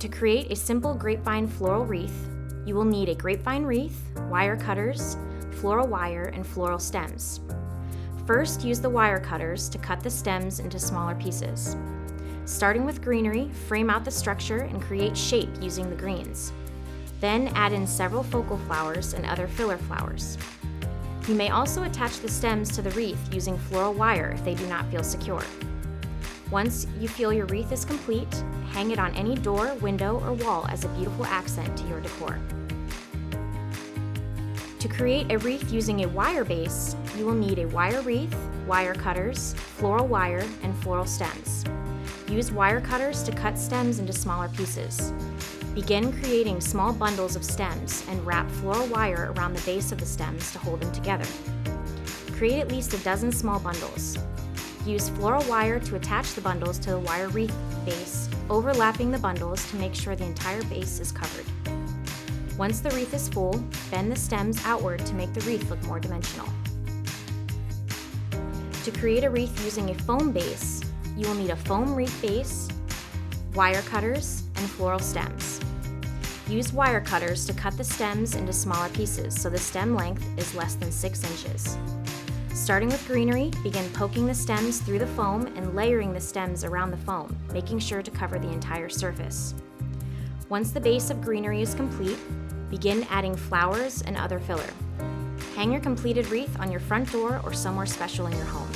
To create a simple grapevine floral wreath, you will need a grapevine wreath, wire cutters, floral wire, and floral stems. First, use the wire cutters to cut the stems into smaller pieces. Starting with greenery, frame out the structure and create shape using the greens. Then add in several focal flowers and other filler flowers. You may also attach the stems to the wreath using floral wire if they do not feel secure. Once you feel your wreath is complete, hang it on any door, window, or wall as a beautiful accent to your decor. To create a wreath using a wire base, you will need a wire wreath, wire cutters, floral wire, and floral stems. Use wire cutters to cut stems into smaller pieces. Begin creating small bundles of stems and wrap floral wire around the base of the stems to hold them together. Create at least a dozen small bundles. Use floral wire to attach the bundles to the wire wreath base, overlapping the bundles to make sure the entire base is covered. Once the wreath is full, bend the stems outward to make the wreath look more dimensional. To create a wreath using a foam base, you will need a foam wreath base, wire cutters, and floral stems. Use wire cutters to cut the stems into smaller pieces so the stem length is less than 6 inches. Starting with greenery, begin poking the stems through the foam and layering the stems around the foam, making sure to cover the entire surface. Once the base of greenery is complete, begin adding flowers and other filler. Hang your completed wreath on your front door or somewhere special in your home.